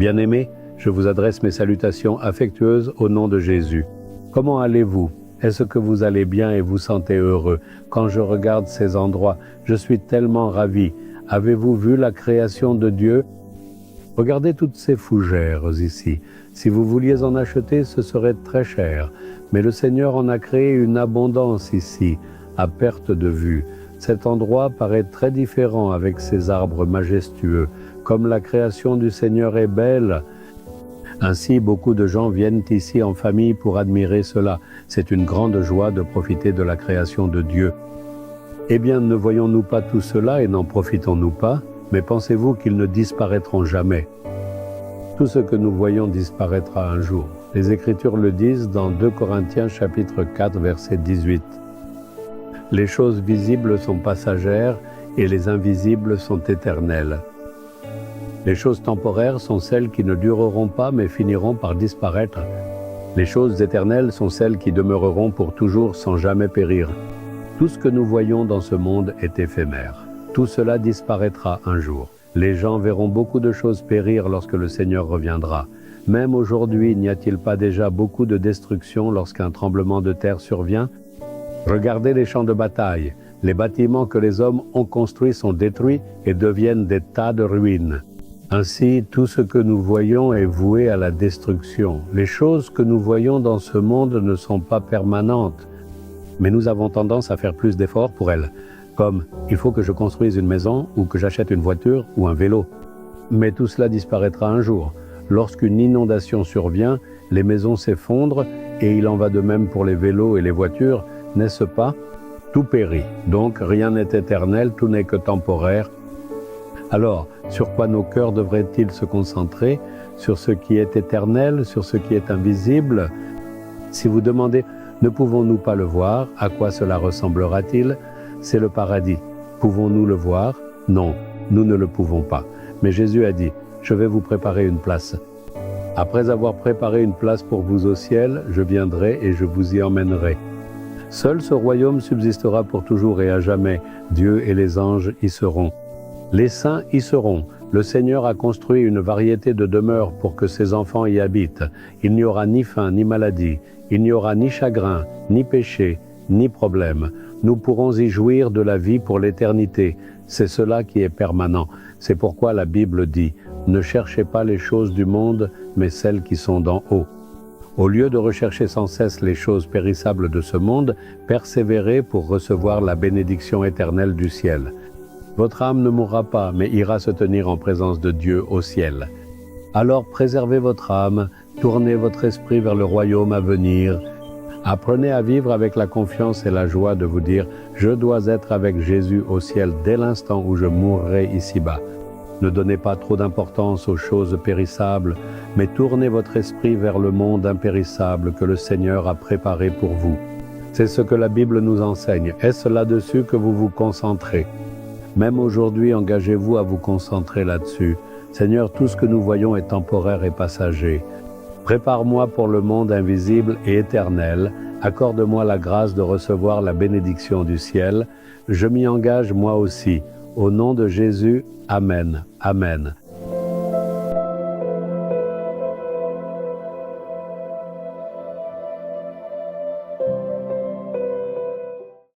Bien-aimés, je vous adresse mes salutations affectueuses au nom de Jésus. Comment allez-vous? Est-ce que vous allez bien et vous sentez heureux? Quand je regarde ces endroits, je suis tellement ravi. Avez-vous vu la création de Dieu? Regardez toutes ces fougères ici. Si vous vouliez en acheter, ce serait très cher. Mais le Seigneur en a créé une abondance ici, à perte de vue. Cet endroit paraît très différent avec ces arbres majestueux. Comme la création du Seigneur est belle, ainsi beaucoup de gens viennent ici en famille pour admirer cela. C'est une grande joie de profiter de la création de Dieu. Eh bien, ne voyons-nous pas tout cela et n'en profitons-nous pas? Mais pensez-vous qu'ils ne disparaîtront jamais? Tout ce que nous voyons disparaîtra un jour. Les Écritures le disent dans 2 Corinthiens chapitre 4 verset 18. Les choses visibles sont passagères et les invisibles sont éternelles. Les choses temporaires sont celles qui ne dureront pas mais finiront par disparaître. Les choses éternelles sont celles qui demeureront pour toujours sans jamais périr. Tout ce que nous voyons dans ce monde est éphémère. Tout cela disparaîtra un jour. Les gens verront beaucoup de choses périr lorsque le Seigneur reviendra. Même aujourd'hui, n'y a-t-il pas déjà beaucoup de destruction lorsqu'un tremblement de terre survient? Regardez les champs de bataille. Les bâtiments que les hommes ont construits sont détruits et deviennent des tas de ruines. Ainsi, tout ce que nous voyons est voué à la destruction. Les choses que nous voyons dans ce monde ne sont pas permanentes, mais nous avons tendance à faire plus d'efforts pour elles, comme « il faut que je construise une maison ou que j'achète une voiture ou un vélo ». Mais tout cela disparaîtra un jour. Lorsqu'une inondation survient, les maisons s'effondrent et il en va de même pour les vélos et les voitures, n'est-ce pas? Tout périt, donc rien n'est éternel, tout n'est que temporaire. Alors, sur quoi nos cœurs devraient-ils se concentrer? Sur ce qui est éternel, sur ce qui est invisible? Si vous demandez « ne pouvons-nous pas le voir? À quoi cela ressemblera-t-il » C'est le paradis. Pouvons-nous le voir? Non, nous ne le pouvons pas. Mais Jésus a dit « Je vais vous préparer une place. Après avoir préparé une place pour vous au ciel, je viendrai et je vous y emmènerai. » Seul ce royaume subsistera pour toujours et à jamais. Dieu et les anges y seront. Les saints y seront. Le Seigneur a construit une variété de demeures pour que ses enfants y habitent. Il n'y aura ni faim, ni maladie. Il n'y aura ni chagrin, ni péché, ni problème. Nous pourrons y jouir de la vie pour l'éternité. C'est cela qui est permanent. C'est pourquoi la Bible dit « Ne cherchez pas les choses du monde, mais celles qui sont d'en haut ». Au lieu de rechercher sans cesse les choses périssables de ce monde, persévérez pour recevoir la bénédiction éternelle du ciel. Votre âme ne mourra pas, mais ira se tenir en présence de Dieu au ciel. Alors préservez votre âme, tournez votre esprit vers le royaume à venir. Apprenez à vivre avec la confiance et la joie de vous dire « Je dois être avec Jésus au ciel dès l'instant où je mourrai ici-bas ». Ne donnez pas trop d'importance aux choses périssables, mais tournez votre esprit vers le monde impérissable que le Seigneur a préparé pour vous. C'est ce que la Bible nous enseigne. Est-ce là-dessus que vous vous concentrez? Même aujourd'hui, engagez-vous à vous concentrer là-dessus. Seigneur, tout ce que nous voyons est temporaire et passager. Prépare-moi pour le monde invisible et éternel. Accorde-moi la grâce de recevoir la bénédiction du ciel. Je m'y engage moi aussi. Au nom de Jésus, Amen. Amen.